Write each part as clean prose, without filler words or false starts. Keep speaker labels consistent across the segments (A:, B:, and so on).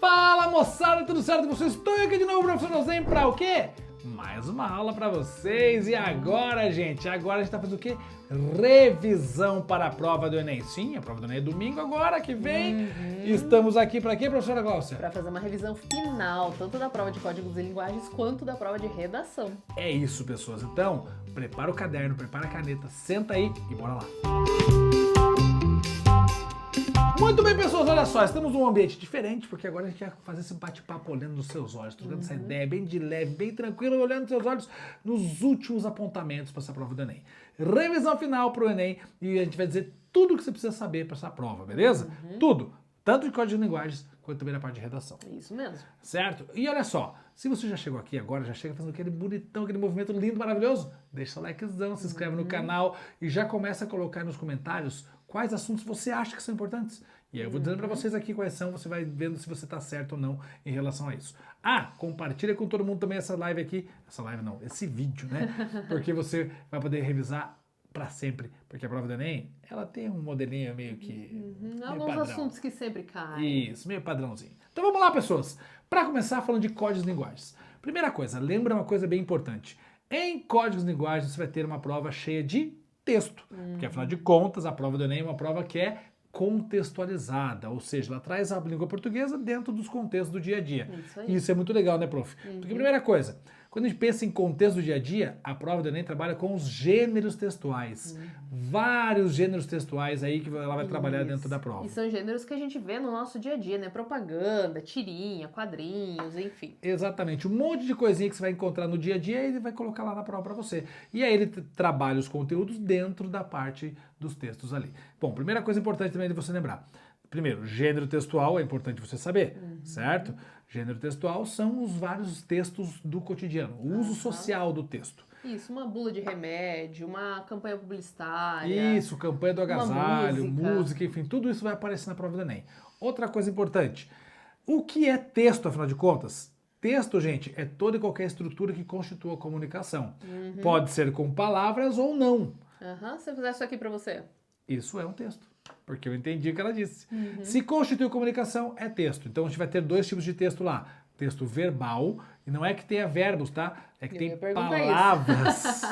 A: Fala moçada, tudo certo com vocês? Estou aqui de novo, professor Zen, para o quê? Mais uma aula para vocês. E agora, gente, agora a gente tá fazendo o quê? Revisão para a prova do Enem. Sim, a prova do Enem é domingo agora que vem. Estamos aqui para quê, professora Gláucia?
B: Para fazer uma revisão final, tanto da prova de códigos e linguagens quanto da prova de redação.
A: É isso, pessoas. Então, prepara o caderno, prepara a caneta, senta aí e bora lá. Muito bem, pessoas, olha só, estamos num ambiente diferente, porque agora a gente quer fazer esse bate-papo olhando nos seus olhos, trocando essa ideia bem de leve, bem tranquilo, olhando nos seus olhos nos últimos apontamentos para essa prova do Enem. Revisão final para o Enem e a gente vai dizer tudo o que você precisa saber para essa prova, beleza? Tudo, tanto de código de linguagens quanto também na parte de redação.
B: Isso mesmo.
A: Certo? E olha só, se você já chegou aqui agora, já chega fazendo aquele bonitão, aquele movimento lindo, maravilhoso, deixa o likezão, se inscreve no canal e já começa a colocar nos comentários quais assuntos você acha que são importantes. E aí eu vou dizendo para vocês aqui quais são, você vai vendo se você está certo ou não em relação a isso. Ah, compartilha com todo mundo também essa live aqui, esse vídeo, né? Porque você vai poder revisar para sempre, porque a prova do Enem, ela tem um modelinho meio que...
B: Alguns
A: padrão.
B: assuntos que sempre caem.
A: Isso, meio padrãozinho. Então vamos lá, pessoas. Para começar falando de códigos e linguagens. Primeira coisa, lembra uma coisa bem importante. Em códigos e linguagens você vai ter uma prova cheia de texto. Porque afinal de contas, a prova do Enem é uma prova que é contextualizada, ou seja, ela traz a língua portuguesa dentro dos contextos do dia a dia.
B: Isso aí.
A: Isso é muito legal, né, prof? Porque primeira coisa, quando a gente pensa em contexto do dia a dia, a prova do Enem trabalha com os gêneros textuais. Vários gêneros textuais aí que ela vai trabalhar dentro da prova.
B: E são gêneros que a gente vê no nosso dia a dia, né? Propaganda, tirinha, quadrinhos, enfim.
A: Exatamente, um monte de coisinha que você vai encontrar no dia a dia e ele vai colocar lá na prova para você. E aí ele trabalha os conteúdos dentro da parte dos textos ali. Bom, primeira coisa importante também de você lembrar. Primeiro, gênero textual é importante você saber, certo? Gênero textual são os vários textos do cotidiano, o uso social do texto.
B: Isso, uma bula de remédio, uma campanha publicitária.
A: Isso, campanha do agasalho,
B: música.
A: música, enfim, tudo isso vai aparecer na prova do Enem. Outra coisa importante, o que é texto, afinal de contas? Texto, gente, é toda e qualquer estrutura que constitua a comunicação. Pode ser com palavras ou não.
B: Se eu fizer isso aqui pra você.
A: Isso é um texto, porque eu entendi o que ela disse. Se constitui comunicação, é texto. Então a gente vai ter dois tipos de texto lá. Texto verbal, e não é que tenha verbos, tá? É que
B: Eu
A: tem
B: ia perguntar
A: palavras.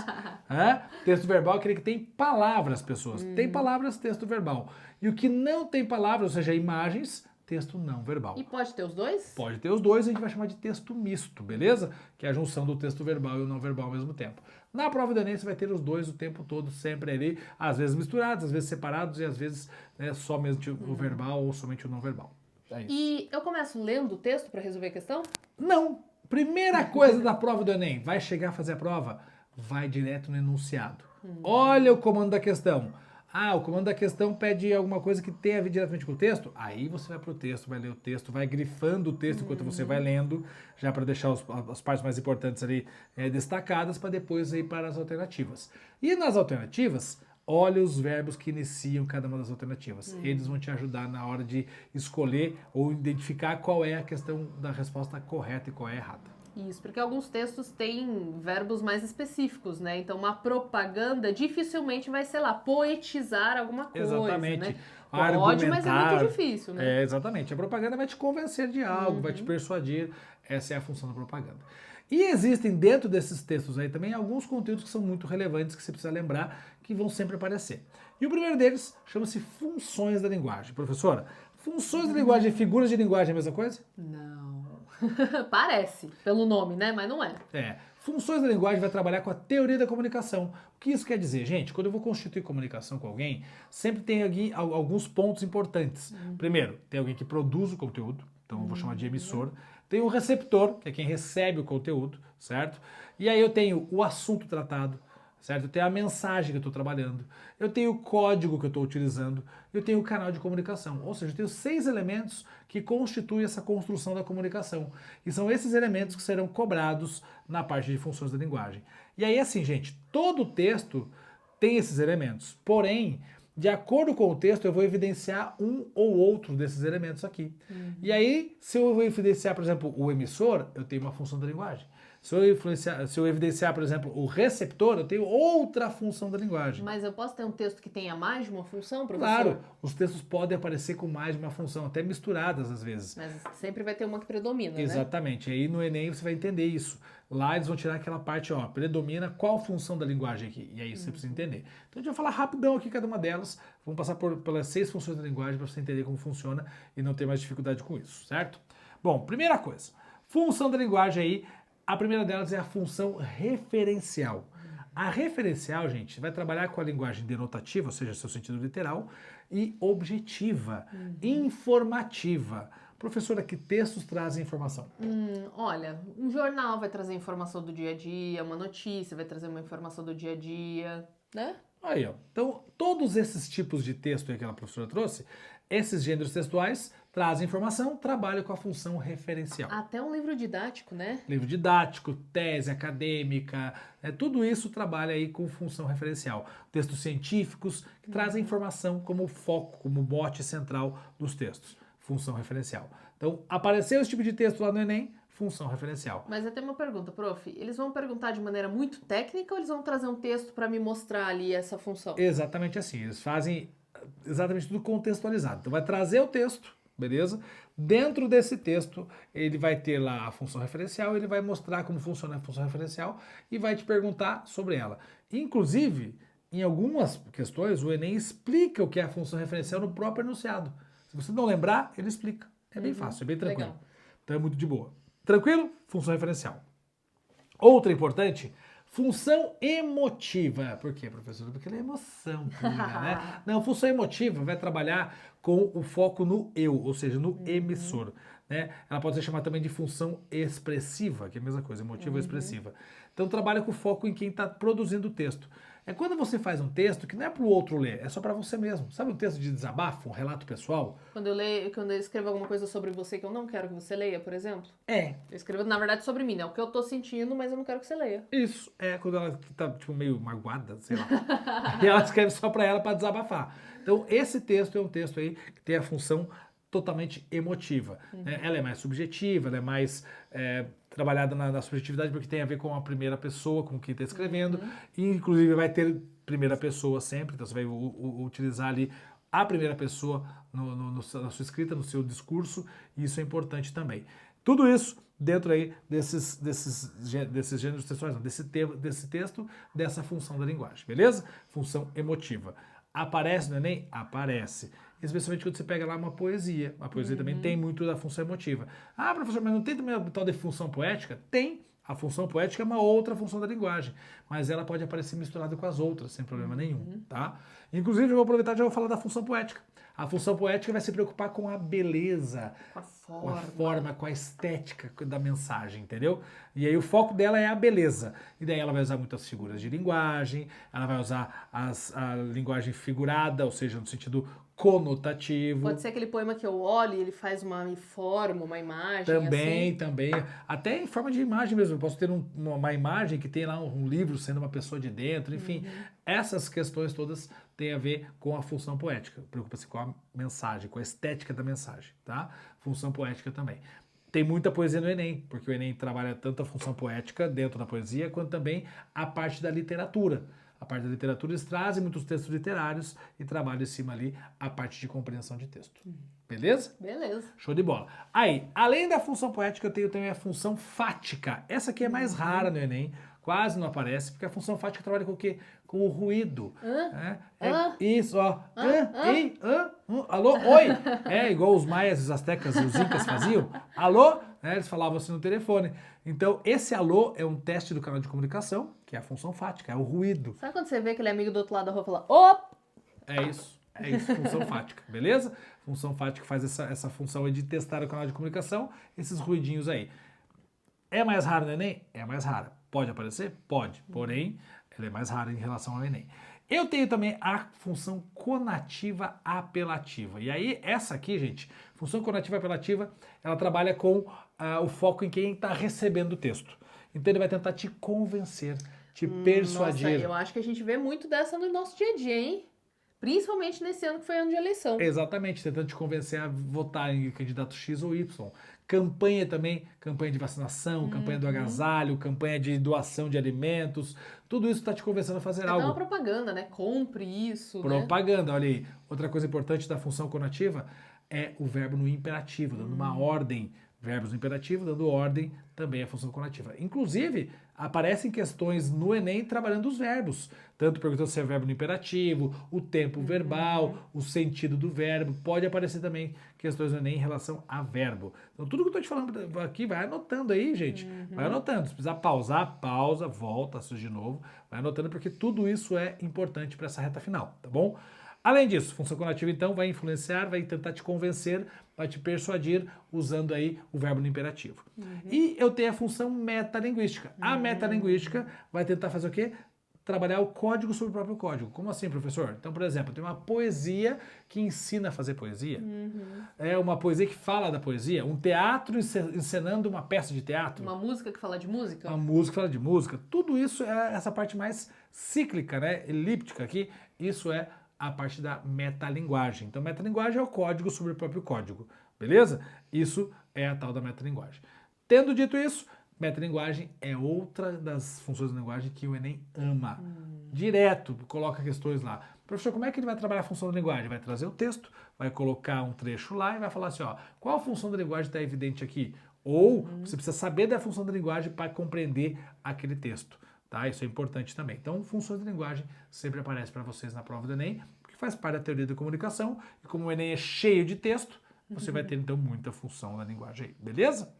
A: Texto verbal é aquele que tem palavras, pessoas. Tem palavras, texto verbal. E o que não tem palavras, ou seja, imagens, texto não verbal.
B: E pode ter os dois?
A: Pode ter os dois, a gente vai chamar de texto misto, beleza? Que é a junção do texto verbal e o não verbal ao mesmo tempo. Na prova do Enem você vai ter os dois o tempo todo, sempre ali, às vezes misturados, às vezes separados e às vezes só mesmo o verbal ou somente o não verbal. É isso.
B: E eu começo lendo o texto pra resolver a questão?
A: Não! Primeira coisa da prova do Enem, vai chegar a fazer a prova, vai direto no enunciado. Olha o comando da questão. Ah, o comando da questão pede alguma coisa que tenha a ver diretamente com o texto? Aí você vai pro texto, vai ler o texto, vai grifando o texto enquanto você vai lendo, já para deixar as partes mais importantes ali destacadas, para depois ir para as alternativas. E nas alternativas, olha os verbos que iniciam cada uma das alternativas. Eles vão te ajudar na hora de escolher ou identificar qual é a questão da resposta correta e qual é a errada.
B: Isso, porque alguns textos têm verbos mais específicos, né? Então, uma propaganda dificilmente vai, sei lá, poetizar alguma coisa,
A: Exatamente.
B: né?
A: Argumentar.
B: Pode, mas é muito difícil, né?
A: Exatamente. A propaganda vai te convencer de algo, vai te persuadir. Essa é a função da propaganda. E existem dentro desses textos aí também alguns conteúdos que são muito relevantes, que você precisa lembrar, que vão sempre aparecer. E o primeiro deles chama-se funções da linguagem. Professora, funções da linguagem e figuras de linguagem é a mesma coisa?
B: Não. Parece, pelo nome, né? Mas não é.
A: Funções da linguagem vai trabalhar com a teoria da comunicação. O que isso quer dizer? Gente, quando eu vou constituir comunicação com alguém, sempre tem aqui alguns pontos importantes. Primeiro, tem alguém que produz o conteúdo, então eu vou chamar de emissor. Tem o receptor, que é quem recebe o conteúdo, certo? E aí eu tenho o assunto tratado, certo? Eu tenho a mensagem que eu estou trabalhando, eu tenho o código que eu estou utilizando, eu tenho o canal de comunicação. Ou seja, eu tenho 6 elementos que constituem essa construção da comunicação. E são esses elementos que serão cobrados na parte de funções da linguagem. E aí, assim, gente, todo texto tem esses elementos. Porém, de acordo com o texto, eu vou evidenciar um ou outro desses elementos aqui. E aí, se eu vou evidenciar, por exemplo, o emissor, eu tenho uma função da linguagem. Se eu evidenciar, por exemplo, o receptor, eu tenho outra função da linguagem.
B: Mas eu posso ter um texto que tenha mais de uma função, professor?
A: Claro, os textos podem aparecer com mais de uma função, até misturadas às vezes.
B: Mas sempre vai ter uma que predomina, né?
A: Exatamente. Aí no Enem você vai entender isso. Lá eles vão tirar aquela parte, ó, predomina qual função da linguagem aqui. E aí você precisa entender. Então a gente vai falar rapidão aqui cada uma delas. Vamos passar pelas 6 funções da linguagem para você entender como funciona e não ter mais dificuldade com isso, certo? Bom, primeira coisa. Função da linguagem aí, a primeira delas é a função referencial. A referencial, gente, vai trabalhar com a linguagem denotativa, ou seja, seu sentido literal, e objetiva, informativa. Professora, que textos trazem informação?
B: Olha, um jornal vai trazer informação do dia a dia, uma notícia vai trazer uma informação do dia a dia, né?
A: Aí, ó. Então, todos esses tipos de texto aí que a professora trouxe, esses gêneros textuais trazem informação, trabalham com a função referencial.
B: Até um livro didático, né?
A: Livro didático, tese acadêmica, tudo isso trabalha aí com função referencial. Textos científicos que trazem informação como foco, como mote central dos textos. Função referencial. Então, apareceu esse tipo de texto lá no Enem, função referencial.
B: Mas eu tenho uma pergunta, prof. Eles vão perguntar de maneira muito técnica ou eles vão trazer um texto para me mostrar ali essa função?
A: Exatamente assim. Eles fazem exatamente tudo contextualizado. Então, vai trazer o texto, beleza? Dentro desse texto, ele vai ter lá a função referencial, ele vai mostrar como funciona a função referencial e vai te perguntar sobre ela. Inclusive, em algumas questões, o Enem explica o que é a função referencial no próprio enunciado. Se você não lembrar, ele explica. É bem fácil, é bem tranquilo.
B: Legal.
A: Então é muito de boa. Tranquilo? Função referencial. Outra importante, função emotiva. Por quê, professor? Porque ela é emoção pura, né? Não, função emotiva vai trabalhar com o foco no eu, ou seja, no emissor. Né? Ela pode ser chamada também de função expressiva, que é a mesma coisa, emotiva ou expressiva. Então trabalha com foco em quem está produzindo o texto. É quando você faz um texto que não é para o outro ler, é só para você mesmo. Sabe um texto de desabafo, um relato pessoal?
B: Quando eu escrevo alguma coisa sobre você que eu não quero que você leia, por exemplo?
A: É.
B: Eu escrevo, na verdade, sobre mim, né? O que eu tô sentindo, mas eu não quero que você leia.
A: Isso, é quando ela tá tipo meio magoada, sei lá. E ela escreve só para ela para desabafar. Então esse texto é um texto aí que tem a função totalmente emotiva. Né? Ela é mais subjetiva, ela é mais trabalhada na subjetividade porque tem a ver com a primeira pessoa, com quem está escrevendo. E, inclusive vai ter primeira pessoa sempre, então você vai utilizar ali a primeira pessoa na sua escrita, no seu discurso, e isso é importante também. Tudo isso dentro aí desses gêneros textuais, não, desse texto, dessa função da linguagem, beleza? Função emotiva. Aparece no Enem? Aparece. Especialmente quando você pega lá uma poesia. A poesia também tem muito da função emotiva. Ah, professor, mas não tem também a tal de função poética? Tem. A função poética é uma outra função da linguagem, mas ela pode aparecer misturada com as outras, sem problema nenhum, tá? Inclusive, eu vou aproveitar e já vou falar da função poética. A função poética vai se preocupar com a beleza, com a forma, com a estética da mensagem, entendeu? E aí o foco dela é a beleza. E daí ela vai usar muitas figuras de linguagem, ela vai usar a linguagem figurada, ou seja, no sentido conotativo.
B: Pode ser aquele poema que eu olho e ele faz me forma, uma imagem.
A: Também,
B: assim.
A: também. Até em forma de imagem mesmo. Eu posso ter uma imagem que tem lá um livro sendo uma pessoa de dentro, enfim. Essas questões todas têm a ver com a função poética. Preocupa-se com a mensagem, com a estética da mensagem, tá? Função poética também. Tem muita poesia no Enem, porque o Enem trabalha tanto a função poética dentro da poesia, quanto também a parte da literatura. A parte da literatura, eles trazem muitos textos literários e trabalham em cima ali a parte de compreensão de texto. Beleza?
B: Beleza.
A: Show de bola. Aí, além da função poética, eu tenho também a função fática. Essa aqui é mais rara no Enem, quase não aparece, porque a função fática trabalha com o quê? Com o ruído. Isso, ó. Alô, oi. É igual os maias, os astecas e os incas faziam. Alô? Eles falavam assim no telefone. Então, esse alô é um teste do canal de comunicação, que é a função fática, é o ruído.
B: Sabe quando você vê aquele amigo do outro lado da rua e fala, op!
A: É isso, função fática, beleza? Função fática faz essa função aí de testar o canal de comunicação, esses ruidinhos aí. É mais raro no Enem? É mais rara. Pode aparecer? Pode. Porém, ela é mais rara em relação ao Enem. Eu tenho também a função conativa apelativa. E aí, essa aqui, gente, função conativa apelativa, ela trabalha com o foco em quem está recebendo o texto. Então, ele vai tentar te convencer, te persuadir.
B: Nossa, eu acho que a gente vê muito dessa no nosso dia a dia, hein? Principalmente nesse ano que foi ano de eleição.
A: Exatamente, tentando te convencer a votar em candidato X ou Y. Campanha também, campanha de vacinação, campanha do agasalho, campanha de doação de alimentos, tudo isso está te convencendo a fazer
B: É dar
A: algo.
B: uma propaganda, né? Compre isso, né?
A: Propaganda, olha aí. Outra coisa importante da função conativa é o verbo no imperativo, dando uma ordem. Verbos no imperativo, dando ordem, também é função conativa. Inclusive, aparecem questões no Enem trabalhando os verbos. Tanto perguntando se é verbo no imperativo, o tempo verbal, o sentido do verbo. Pode aparecer também questões no Enem em relação a verbo. Então, tudo que eu estou te falando aqui, vai anotando aí, gente. Vai anotando. Se precisar pausar, pausa, volta, assiste de novo. Vai anotando, porque tudo isso é importante para essa reta final, tá bom? Além disso, função conativa, então, vai influenciar, vai tentar te convencer, vai te persuadir usando aí o verbo no imperativo. E eu tenho a função metalinguística. A metalinguística vai tentar fazer o quê? Trabalhar o código sobre o próprio código. Como assim, professor? Então, por exemplo, tem uma poesia que ensina a fazer poesia. É uma poesia que fala da poesia. Um teatro encenando uma peça de teatro.
B: Uma música que fala de música?
A: Uma música que fala de música. Tudo isso é essa parte mais cíclica, né? Elíptica aqui. Isso é a parte da metalinguagem. Então, metalinguagem é o código sobre o próprio código, beleza? Isso é a tal da metalinguagem. Tendo dito isso, metalinguagem é outra das funções da linguagem que o Enem ama. Direto, coloca questões lá. Professor, como é que ele vai trabalhar a função da linguagem? Vai trazer o texto, vai colocar um trecho lá e vai falar assim, ó, qual a função da linguagem está evidente aqui? Ou você precisa saber da função da linguagem para compreender aquele texto. Tá? Isso é importante também. Então, funções de linguagem sempre aparecem para vocês na prova do Enem, porque faz parte da teoria da comunicação, e como o Enem é cheio de texto, você vai ter, então, muita função da linguagem aí, beleza?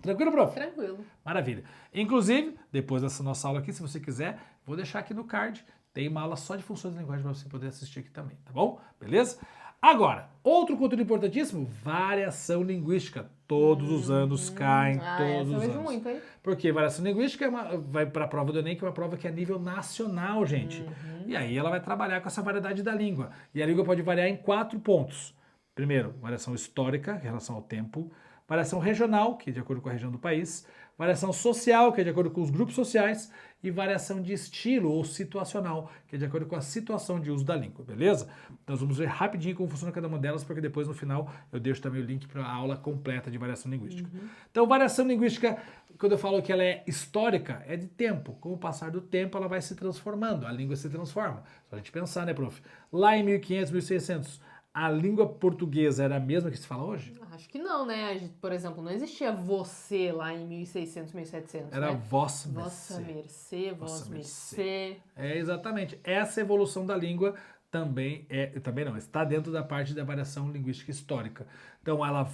A: Tranquilo, prof?
B: Tranquilo.
A: Maravilha. Inclusive, depois dessa nossa aula aqui, se você quiser, vou deixar aqui no card, tem uma aula só de funções de linguagem para você poder assistir aqui também, tá bom? Beleza? Agora, outro conteúdo importantíssimo, variação linguística. Todos os anos caem, todos os
B: essa eu vejo
A: anos.
B: muito, hein?
A: Porque variação linguística vai para a prova do Enem, que é uma prova que é a nível nacional, gente. E aí ela vai trabalhar com essa variedade da língua. E a língua pode variar em 4 pontos. Primeiro, variação histórica, em relação ao tempo. Variação regional, que é de acordo com a região do país. Variação social, que é de acordo com os grupos sociais. E variação de estilo ou situacional, que é de acordo com a situação de uso da língua, beleza? Então, nós vamos ver rapidinho como funciona cada uma delas, porque depois no final eu deixo também o link para a aula completa de variação linguística. Então, variação linguística, quando eu falo que ela é histórica, é de tempo. Com o passar do tempo, ela vai se transformando, a língua se transforma. Só a gente pensar, né, prof? Lá em 1500, 1600, a língua portuguesa era a mesma que se fala hoje?
B: Acho que não, né? Por exemplo, não existia você lá em 1600, 1700,
A: Era
B: né?
A: vossa
B: Vossa
A: mercê.
B: mercê,
A: Vossa
B: vós
A: mercê.
B: mercê.
A: É exatamente. Essa evolução da língua também não, está dentro da parte da variação linguística histórica. Então ela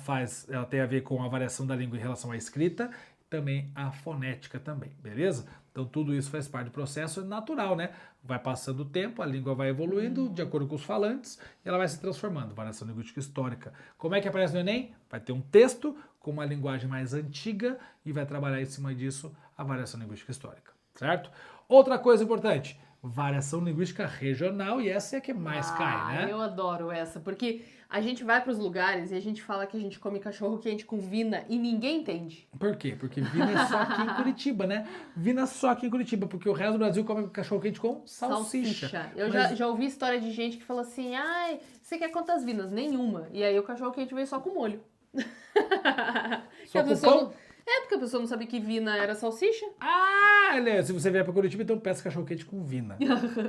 A: tem a ver com a variação da língua em relação à escrita, também a fonética também, beleza? Então tudo isso faz parte do processo natural, né? Vai passando o tempo, a língua vai evoluindo de acordo com os falantes e ela vai se transformando. Variação linguística histórica. Como é que aparece no Enem? Vai ter um texto com uma linguagem mais antiga e vai trabalhar em cima disso a variação linguística histórica, certo? Outra coisa importante, variação linguística regional, e essa é a que mais cai, né?
B: Eu adoro essa, porque a gente vai pros lugares e a gente fala que a gente come cachorro quente com vina e ninguém entende.
A: Por quê? Porque vina é só aqui em Curitiba, né? Vina só aqui em Curitiba, porque o resto do Brasil come cachorro quente com salsicha.
B: Eu já ouvi história de gente que fala assim, ai, você quer quantas vinas? Nenhuma. E aí o cachorro quente veio só com molho.
A: Só
B: a
A: com
B: pessoa
A: pão?
B: não... É, porque a pessoa não sabia que vina era salsicha.
A: Ah, né? Se você vier pra Curitiba, então peça cachorro quente com vina.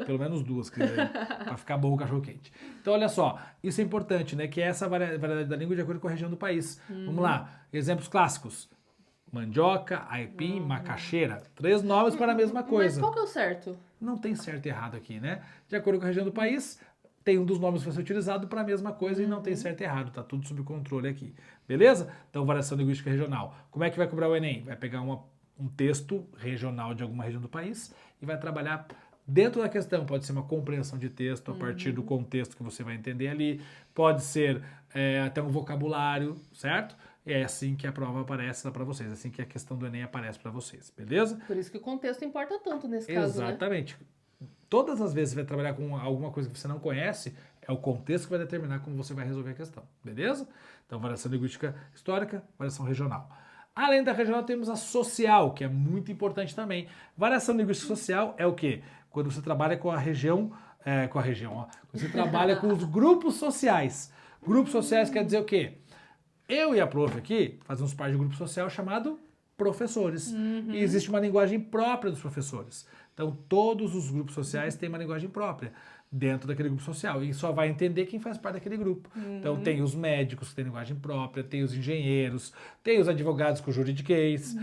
A: Pelo menos 2, pra ficar bom o cachorro quente. Então, olha só, isso é importante, né? Que é essa variedade da língua de acordo com a região do país. Vamos lá, exemplos clássicos. Mandioca, aipim, macaxeira. 3 nomes para a mesma coisa.
B: Mas qual que é o certo?
A: Não tem certo e errado aqui, né? De acordo com a região do país, tem um dos nomes que vai ser utilizado para a mesma coisa e não tem certo e errado, tá tudo sob controle aqui. Beleza? Então, variação linguística regional. Como é que vai cobrar o Enem? Vai pegar um texto regional de alguma região do país e vai trabalhar dentro da questão. Pode ser uma compreensão de texto a partir do contexto que você vai entender ali, pode ser até um vocabulário, certo? E é assim que a prova aparece lá para vocês, assim que a questão do Enem aparece para vocês, beleza?
B: Por isso que o contexto importa tanto nesse caso, né?
A: Exatamente. Todas as vezes que você vai trabalhar com alguma coisa que você não conhece, é o contexto que vai determinar como você vai resolver a questão, beleza? Então, variação linguística histórica, variação regional. Além da regional, temos a social, que é muito importante também. Variação linguística social é o quê? Quando você trabalha com a região com a região, ó. Você trabalha com os grupos sociais. Grupos sociais quer dizer o quê? Eu e a prof aqui fazemos parte de um grupo social chamado professores. E existe uma linguagem própria dos professores. Então, todos os grupos sociais têm uma linguagem própria dentro daquele grupo social. E só vai entender quem faz parte daquele grupo. Então, tem os médicos que têm linguagem própria, tem os engenheiros, tem os advogados com juridiquês,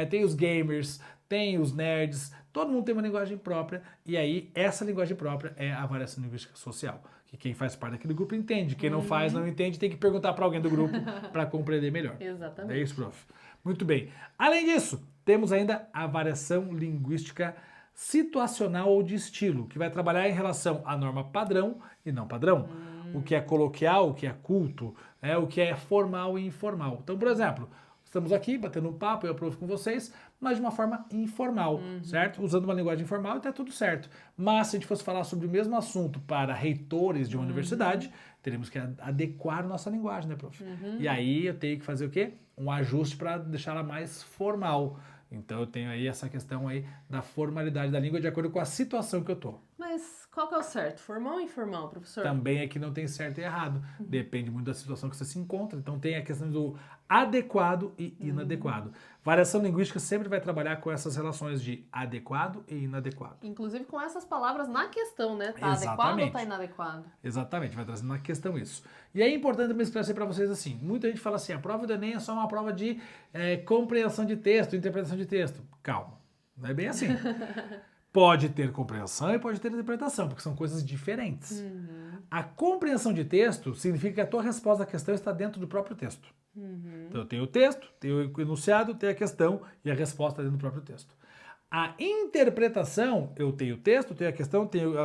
A: tem os gamers, tem os nerds. Todo mundo tem uma linguagem própria. E aí, essa linguagem própria é a variação linguística social. Que quem faz parte daquele grupo entende. Quem não faz, não entende, tem que perguntar para alguém do grupo para compreender melhor.
B: Exatamente.
A: É isso, prof. Muito bem. Além disso, temos ainda a variação linguística situacional ou de estilo, que vai trabalhar em relação à norma padrão e não padrão. O que é coloquial, o que é culto, o que é formal e informal. Então, por exemplo, estamos aqui batendo um papo, eu aprovo com vocês, mas de uma forma informal, certo? Usando uma linguagem informal e tá tudo certo. Mas se a gente fosse falar sobre o mesmo assunto para reitores de uma universidade, teremos que adequar nossa linguagem, né, prof? E aí eu tenho que fazer o quê? Um ajuste para deixá-la mais formal. Então eu tenho aí essa questão aí da formalidade da língua de acordo com a situação que eu tô.
B: Mas qual que é o certo? Formal ou informal, professor?
A: Também aqui não tem certo e errado. Depende muito da situação que você se encontra. Então tem a questão do adequado e inadequado. Variação linguística sempre vai trabalhar com essas relações de adequado e inadequado.
B: Inclusive com essas palavras na questão, né? Tá adequado
A: Exatamente.
B: ou tá inadequado?
A: Exatamente, vai trazendo na questão isso. E é importante também esclarecer para vocês assim, muita gente fala assim, a prova do Enem é só uma prova de compreensão de texto, interpretação de texto. Calma, não é bem assim. Pode ter compreensão e pode ter interpretação, porque são coisas diferentes. A compreensão de texto significa que a tua resposta à questão está dentro do próprio texto. Então eu tenho o texto, tenho o enunciado, tenho a questão e a resposta dentro do próprio texto. A interpretação, eu tenho o texto, tenho a questão, tenho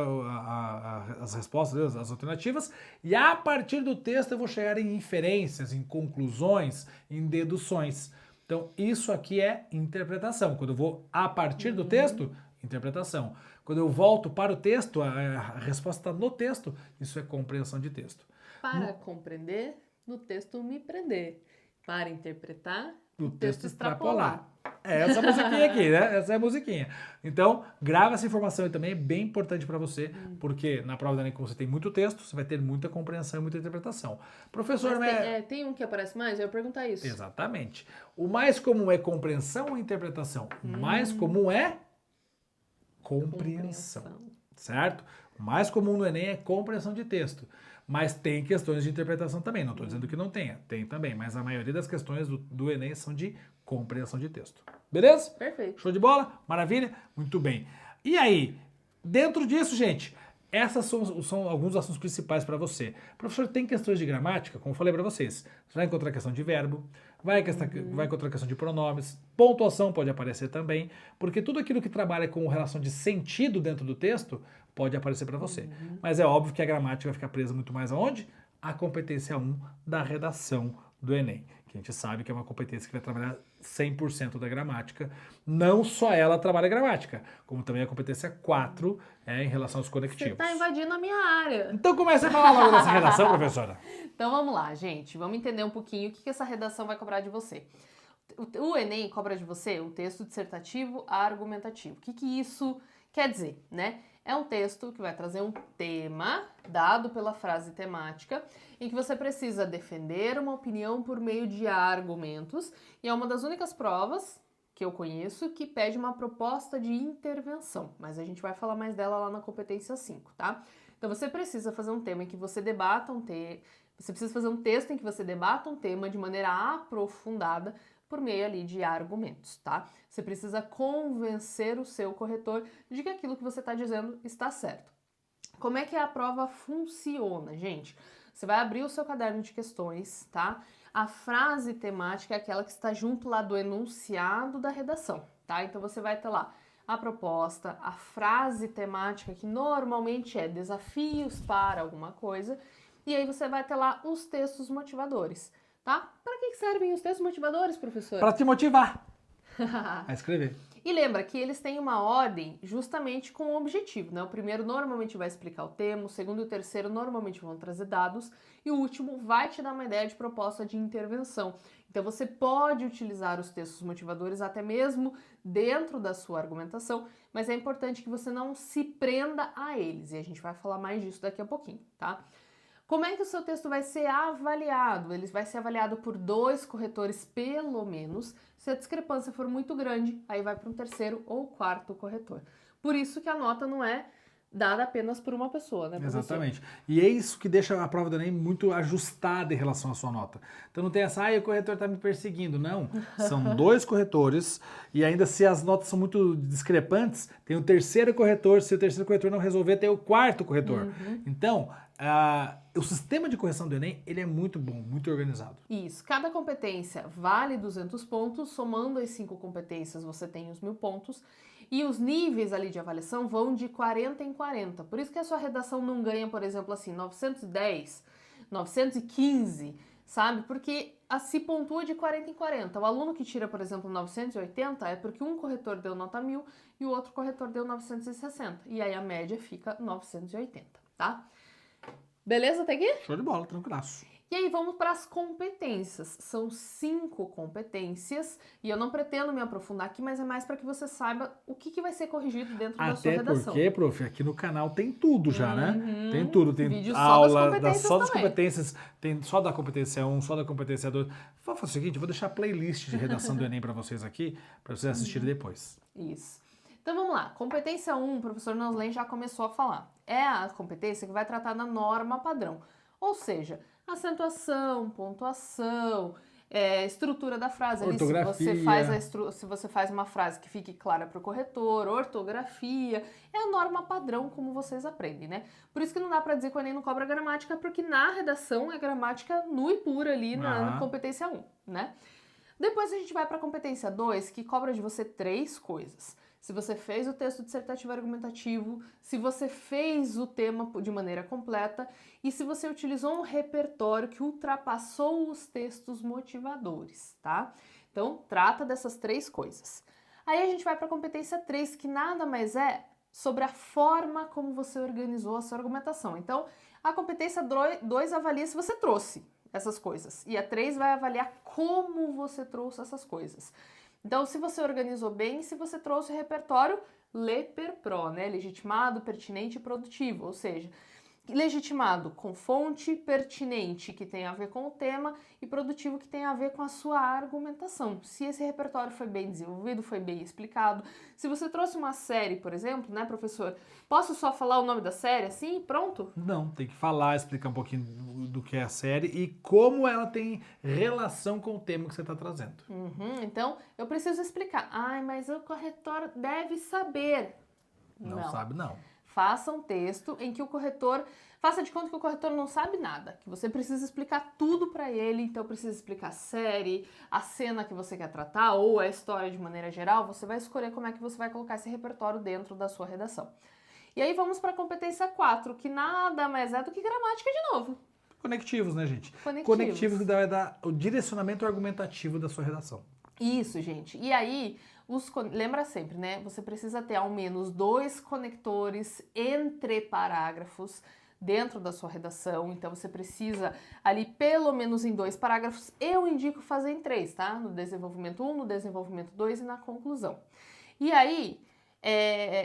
A: as respostas, as alternativas, e a partir do texto eu vou chegar em inferências, em conclusões, em deduções. Então isso aqui é interpretação. Quando eu vou a partir do texto, interpretação. Quando eu volto para o texto, a resposta está no texto, isso é compreensão de texto.
B: Para compreender, no texto me prender. Para interpretar,
A: no texto extrapolar. É essa musiquinha aqui, né? Essa é a musiquinha. Então, grava essa informação aí também, é bem importante para você, porque na prova da Enem, como você tem muito texto, você vai ter muita compreensão e muita interpretação. Professor,
B: mas tem um que aparece mais? Eu ia perguntar isso.
A: Exatamente. O mais comum é compreensão ou interpretação? O mais comum é compreensão. Certo? O mais comum no Enem é compreensão de texto. Mas tem questões de interpretação também. Não estou dizendo que não tenha. Tem também. Mas a maioria das questões do Enem são de compreensão de texto. Beleza?
B: Perfeito.
A: Show de bola? Maravilha? Muito bem. E aí, dentro disso, gente, essas são alguns assuntos principais para você. Professor, tem questões de gramática? Como eu falei para vocês. Você vai encontrar questão de verbo, vai encontrar questão de pronomes, pontuação pode aparecer também, porque tudo aquilo que trabalha com relação de sentido dentro do texto pode aparecer para você. Mas é óbvio que a gramática vai ficar presa muito mais aonde? A competência 1 da redação do Enem, que a gente sabe que é uma competência que vai trabalhar 100% da gramática. Não só ela trabalha gramática, como também a competência 4 em relação aos conectivos.
B: Você está invadindo a minha área.
A: Então comece a falar logo dessa redação, professora.
B: Então vamos lá, gente. Vamos entender um pouquinho o que essa redação vai cobrar de você. O Enem cobra de você um texto dissertativo argumentativo. O que isso quer dizer, né? É um texto que vai trazer um tema dado pela frase temática em que você precisa defender uma opinião por meio de argumentos e é uma das únicas provas que eu conheço que pede uma proposta de intervenção, mas a gente vai falar mais dela lá na competência 5, tá? Então você precisa fazer um tema em que você debata você precisa fazer um texto em que você debata um tema de maneira aprofundada por meio ali de argumentos, tá? Você precisa convencer o seu corretor de que aquilo que você está dizendo está certo. Como é que a prova funciona, gente? Você vai abrir o seu caderno de questões, tá? A frase temática é aquela que está junto lá do enunciado da redação, tá? Então você vai ter lá a proposta, a frase temática, que normalmente é desafios para alguma coisa, e aí você vai ter lá os textos motivadores. Tá? Para que servem os textos motivadores, professor?
A: Para te motivar a escrever.
B: E lembra que eles têm uma ordem justamente com o objetivo, né? O primeiro normalmente vai explicar o tema, o segundo e o terceiro normalmente vão trazer dados e o último vai te dar uma ideia de proposta de intervenção. Então você pode utilizar os textos motivadores até mesmo dentro da sua argumentação, mas é importante que você não se prenda a eles, e a gente vai falar mais disso daqui a pouquinho, tá? Como é que o seu texto vai ser avaliado? Ele vai ser avaliado por 2 corretores pelo menos. Se a discrepância for muito grande, aí vai para um 3º ou 4º corretor. Por isso que a nota não é dada apenas por uma pessoa, né, professor?
A: Exatamente. E é isso que deixa a prova do Enem muito ajustada em relação à sua nota. Então não tem essa, o corretor está me perseguindo. Não. São 2 corretores e ainda se as notas são muito discrepantes, tem o 3º corretor. Se o 3º corretor não resolver, tem o 4º corretor. Então, o sistema de correção do Enem, ele é muito bom, muito organizado.
B: Isso. Cada competência vale 200 pontos. Somando as 5 competências, você tem os 1000 pontos. E os níveis ali de avaliação vão de 40 em 40. Por isso que a sua redação não ganha, por exemplo, assim, 910, 915, sabe? Porque se pontua de 40 em 40. O aluno que tira, por exemplo, 980 é porque um corretor deu nota 1000 e o outro corretor deu 960. E aí a média fica 980, tá? Beleza até aqui?
A: Show de bola, tranquilaço.
B: E aí vamos para as competências. São 5 competências e eu não pretendo me aprofundar aqui, mas é mais para que você saiba o que vai ser corrigido dentro da sua redação.
A: Até porque, prof, aqui no canal tem tudo já, né? Tem tudo, tem
B: vídeo
A: aula
B: só das
A: competências, tem só da competência 1, só da competência 2. Vou fazer o seguinte, vou deixar a playlist de redação do Enem para vocês aqui, para vocês assistirem depois.
B: Isso. Então vamos lá, competência 1, o professor Noslen já começou a falar. É a competência que vai tratar da norma padrão, ou seja, acentuação, pontuação, estrutura da frase.
A: Ortografia.
B: Se você faz uma frase que fique clara para o corretor, ortografia, é a norma padrão como vocês aprendem, né? Por isso que não dá para dizer que o Enem não cobra gramática, porque na redação é gramática nua e pura ali na competência 1, né? Depois a gente vai para a competência 2, que cobra de você 3 coisas. Se você fez o texto dissertativo argumentativo, se você fez o tema de maneira completa e se você utilizou um repertório que ultrapassou os textos motivadores, tá? Então, trata dessas 3 coisas. Aí a gente vai para a competência 3, que nada mais é sobre a forma como você organizou a sua argumentação. Então, a competência 2 avalia se você trouxe essas coisas e a 3 vai avaliar como você trouxe essas coisas. Então, se você organizou bem, se você trouxe o repertório LEPER-PRO, né? Legitimado, pertinente e produtivo, ou seja, legitimado com fonte, pertinente que tem a ver com o tema e produtivo que tem a ver com a sua argumentação. Se esse repertório foi bem desenvolvido, foi bem explicado. Se você trouxe uma série, por exemplo, né, professor? Posso só falar o nome da série assim? Pronto?
A: Não, tem que falar, explicar um pouquinho do que é a série e como ela tem relação com o tema que você está trazendo.
B: Então, eu preciso explicar. Mas o corretor deve saber.
A: Não sabe, não.
B: Faça um texto em que o corretor... Faça de conta que o corretor não sabe nada, que você precisa explicar tudo para ele, então precisa explicar a série, a cena que você quer tratar ou a história de maneira geral, você vai escolher como é que você vai colocar esse repertório dentro da sua redação. E aí vamos para a competência 4, que nada mais é do que gramática de novo.
A: Conectivos, né, gente?
B: Conectivos
A: que vai dar o direcionamento argumentativo da sua redação.
B: Isso, gente. E aí... Lembra sempre, né? Você precisa ter ao menos 2 conectores entre parágrafos dentro da sua redação. Então, você precisa ali pelo menos em 2 parágrafos. Eu indico fazer em 3, tá? No desenvolvimento 1, no desenvolvimento 2 e na conclusão. E aí,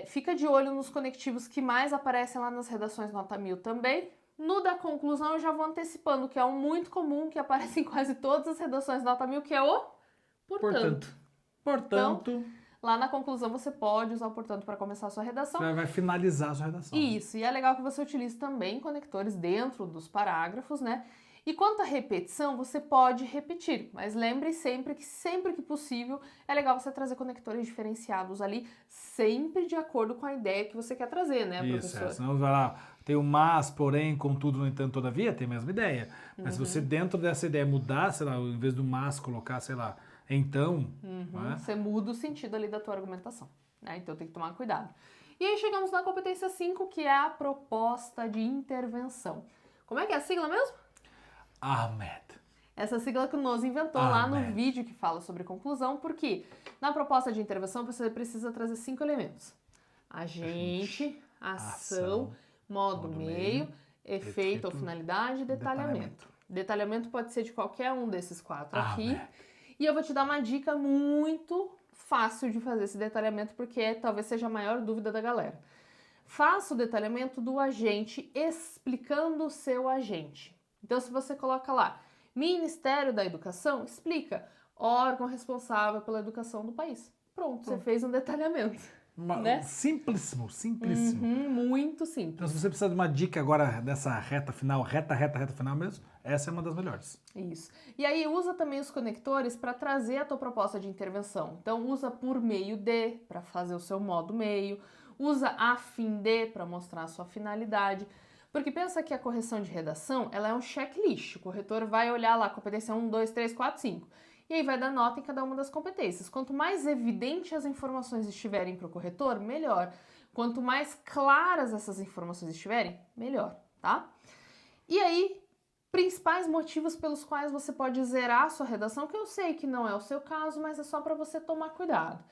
B: fica de olho nos conectivos que mais aparecem lá nas redações nota 1000 também. No da conclusão, eu já vou antecipando, que é um muito comum, que aparece em quase todas as redações nota 1000, que é o portanto. Então, lá na conclusão você pode usar o portanto para começar a sua redação.
A: Vai finalizar a sua redação.
B: Isso, e é legal que você utilize também conectores dentro dos parágrafos, né? E quanto à repetição, você pode repetir, mas lembre sempre que possível, é legal você trazer conectores diferenciados ali, sempre de acordo com a ideia que você quer trazer, né, professor?
A: Isso, senão vai lá, tem o mas, porém, contudo, no entanto, todavia, tem a mesma ideia. Mas se você dentro dessa ideia mudar, sei lá, em vez do mas, colocar, sei lá, então...
B: Você muda o sentido ali da tua argumentação, né? Então tem que tomar cuidado. E aí chegamos na competência 5, que é a proposta de intervenção. Como é que é a sigla mesmo?
A: Ahmed.
B: Essa sigla que o Nos inventou lá no vídeo que fala sobre conclusão, porque na proposta de intervenção você precisa trazer 5 elementos. Agente, ação, modo meio, efeito ou finalidade e detalhamento. Detalhamento pode ser de qualquer um desses 4 aqui.
A: merda.
B: E eu vou te dar uma dica muito fácil de fazer esse detalhamento, porque talvez seja a maior dúvida da galera. Faça o detalhamento do agente explicando o seu agente. Então, se você coloca lá, Ministério da Educação, explica, órgão responsável pela educação do país. Pronto, você fez um detalhamento. Né?
A: Simplíssimo.
B: Muito simples.
A: Então, se você precisar de uma dica agora dessa reta final, reta final mesmo, essa é uma das melhores.
B: Isso. E aí usa também os conectores para trazer a tua proposta de intervenção. Então usa por meio de para fazer o seu modo meio, usa a fim de para mostrar a sua finalidade. Porque pensa que a correção de redação, ela é um checklist. O corretor vai olhar lá, competência 1, 2, 3, 4, 5. E aí vai dar nota em cada uma das competências. Quanto mais evidente as informações estiverem para o corretor, melhor. Quanto mais claras essas informações estiverem, melhor, tá? E aí, principais motivos pelos quais você pode zerar a sua redação, que eu sei que não é o seu caso, mas é só para você tomar cuidado.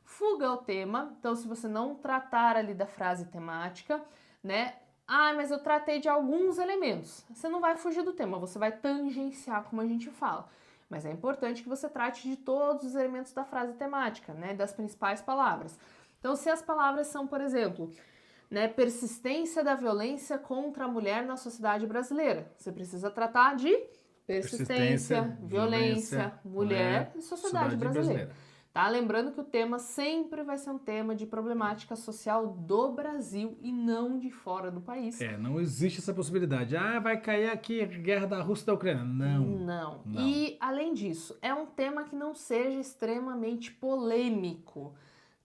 B: Fuga ao tema, então se você não tratar ali da frase temática, né? Ah, mas eu tratei de alguns elementos. Você não vai fugir do tema, você vai tangenciar, como a gente fala. Mas é importante que você trate de todos os elementos da frase temática, né? Das principais palavras. Então, se as palavras são, por exemplo, né, persistência da violência contra a mulher na sociedade brasileira, você precisa tratar de persistência, violência, mulher e sociedade brasileira. Tá? Lembrando que o tema sempre vai ser um tema de problemática social do Brasil e não de fora do país.
A: Não existe essa possibilidade. Ah, vai cair aqui a guerra da Rússia e da Ucrânia. Não.
B: E, além disso, é um tema que não seja extremamente polêmico,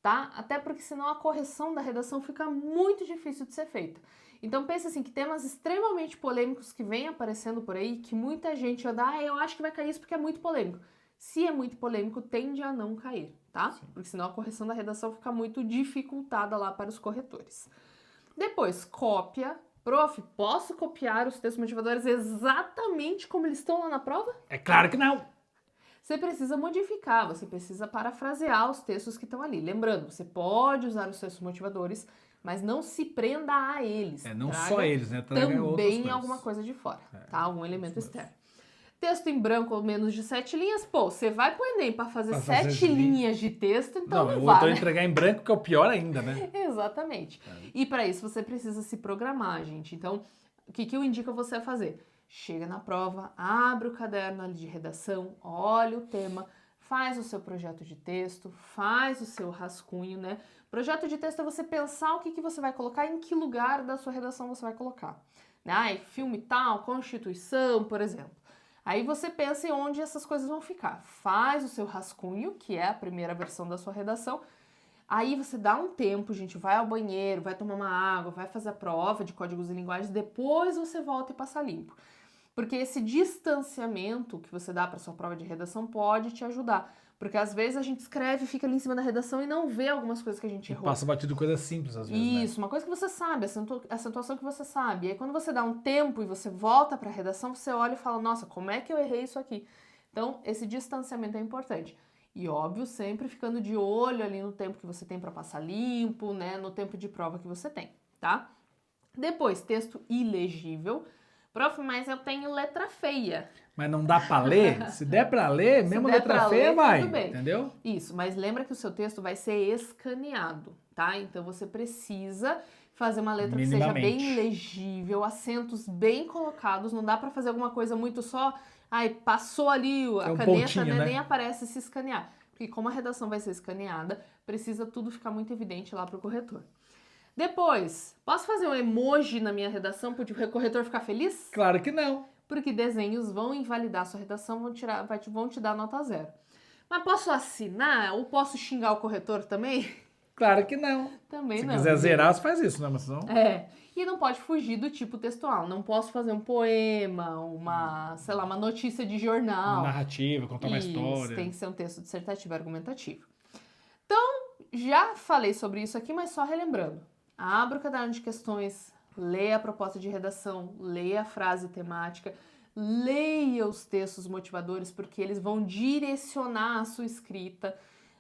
B: tá? Até porque senão a correção da redação fica muito difícil de ser feita. Então pense assim, que temas extremamente polêmicos que vêm aparecendo por aí, que muita gente vai dar, eu acho que vai cair isso porque é muito polêmico. Se é muito polêmico, tende a não cair, tá? Sim. Porque senão a correção da redação fica muito dificultada lá para os corretores. Depois, cópia. Prof, posso copiar os textos motivadores exatamente como eles estão lá na prova?
A: É claro que não!
B: Você precisa modificar, você precisa parafrasear os textos que estão ali. Lembrando, você pode usar os textos motivadores, mas não se prenda a eles.
A: Não só eles, né?
B: Também alguma coisa de fora, tá? Algum elemento externo. Texto em branco ou menos de 7 linhas, pô, você vai pro Enem para fazer 7 linhas de texto, então não vai.
A: Ou entregar em branco, que é o pior ainda, né?
B: Exatamente. E para isso você precisa se programar, gente. Então, o que eu indico você a fazer? Chega na prova, abre o caderno ali de redação, olha o tema, faz o seu projeto de texto, faz o seu rascunho, né? Projeto de texto é você pensar o que você vai colocar, em que lugar da sua redação você vai colocar. Filme tal, Constituição, por exemplo. Aí você pensa em onde essas coisas vão ficar. Faz o seu rascunho, que é a primeira versão da sua redação. Aí você dá um tempo, gente, vai ao banheiro, vai tomar uma água, vai fazer a prova de códigos e linguagens, depois você volta e passa limpo. Porque esse distanciamento que você dá para sua prova de redação pode te ajudar. Porque às vezes a gente escreve, fica ali em cima da redação e não vê algumas coisas que a gente errou.
A: Passa batido coisa simples às vezes,
B: Isso, uma coisa que você sabe, a situação que você sabe. E aí quando você dá um tempo e você volta para a redação, você olha e fala, nossa, como é que eu errei isso aqui? Então, esse distanciamento é importante. E óbvio, sempre ficando de olho ali no tempo que você tem para passar limpo, né, no tempo de prova que você tem, tá? Depois, texto ilegível. Prof, mas eu tenho letra feia.
A: Mas não dá para ler? Se der para ler, mesmo letra feia vai, entendeu?
B: Isso, mas lembra que o seu texto vai ser escaneado, tá? Então você precisa fazer uma letra que seja bem legível, acentos bem colocados, não dá para fazer alguma coisa muito só, passou ali a caneta,
A: pontinho, né?
B: Nem aparece se escanear. Porque como a redação vai ser escaneada, precisa tudo ficar muito evidente lá para o corretor. Depois, posso fazer um emoji na minha redação para o corretor ficar feliz?
A: Claro que não.
B: Porque desenhos vão invalidar a sua redação, vão te dar nota 0. Mas posso assinar ou posso xingar o corretor também?
A: Claro que não.
B: Também não.
A: Se quiser zerar, você faz isso, né? Mas não...
B: E não pode fugir do tipo textual. Não posso fazer um poema, uma notícia de jornal.
A: Uma narrativa, contar uma história.
B: Tem que ser um texto dissertativo argumentativo. Então, já falei sobre isso aqui, mas só relembrando. Abra o caderno de questões, leia a proposta de redação, leia a frase temática, leia os textos motivadores, porque eles vão direcionar a sua escrita,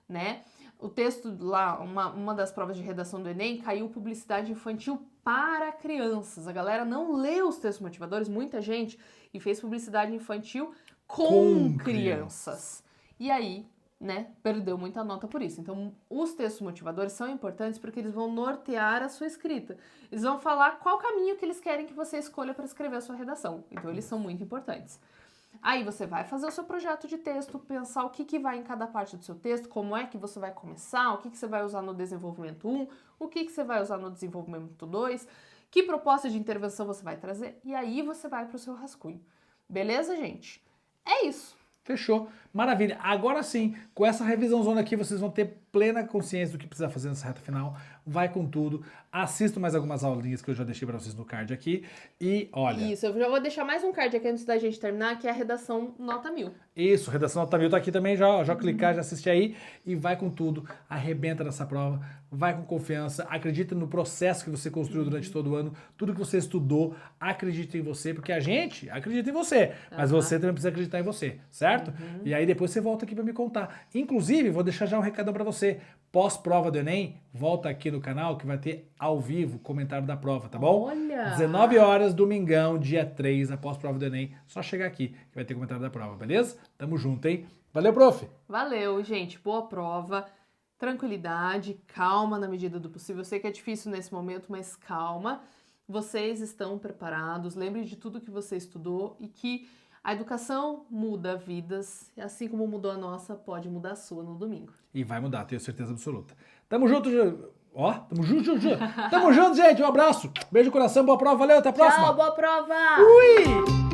B: né? O texto lá, uma das provas de redação do Enem, caiu publicidade infantil para crianças. A galera não lê os textos motivadores, muita gente, e fez publicidade infantil com
A: Com
B: crianças. E aí, né, perdeu muita nota por isso. Então, os textos motivadores são importantes porque eles vão nortear a sua escrita. Eles vão falar qual caminho que eles querem que você escolha para escrever a sua redação. Então, eles são muito importantes. Aí você vai fazer o seu projeto de texto, pensar o que vai em cada parte do seu texto, como é que você vai começar, o que você vai usar no desenvolvimento 1, o que você vai usar no desenvolvimento 2, que proposta de intervenção você vai trazer, e aí você vai para o seu rascunho. Beleza, gente? É isso.
A: Fechou. Maravilha. Agora sim, com essa revisãozona aqui, vocês vão ter plena consciência do que precisa fazer nessa reta final. Vai com tudo. Assistam mais algumas aulinhas que eu já deixei para vocês no card aqui. E olha...
B: Isso, eu já vou deixar mais um card aqui antes da gente terminar, que é a redação nota 1000.
A: Isso, redação nota 1000 tá aqui também, já clicar, já assiste aí e vai com tudo, arrebenta nessa prova, vai com confiança, acredita no processo que você construiu durante todo o ano, tudo que você estudou, acredita em você, porque a gente acredita em você, mas você também precisa acreditar em você, certo? E aí depois você volta aqui para me contar. Inclusive, vou deixar já um recadão para você, pós-prova do Enem, volta aqui no canal que vai ter ao vivo comentário da prova, tá bom?
B: Olha!
A: 19 horas, domingão, dia 3, após prova do Enem, só chegar aqui que vai ter comentário da prova, beleza? Tamo junto, hein? Valeu, prof!
B: Valeu, gente. Boa prova. Tranquilidade, calma na medida do possível. Eu sei que é difícil nesse momento, mas calma. Vocês estão preparados. Lembre de tudo que você estudou e que a educação muda vidas. E assim como mudou a nossa, pode mudar a sua no domingo.
A: E vai mudar, tenho certeza absoluta. Tamo junto, ó, tamo junto. Tamo junto, gente. Um abraço. Beijo no coração, boa prova, valeu, até a próxima.
B: Tchau, boa prova!
A: Ui!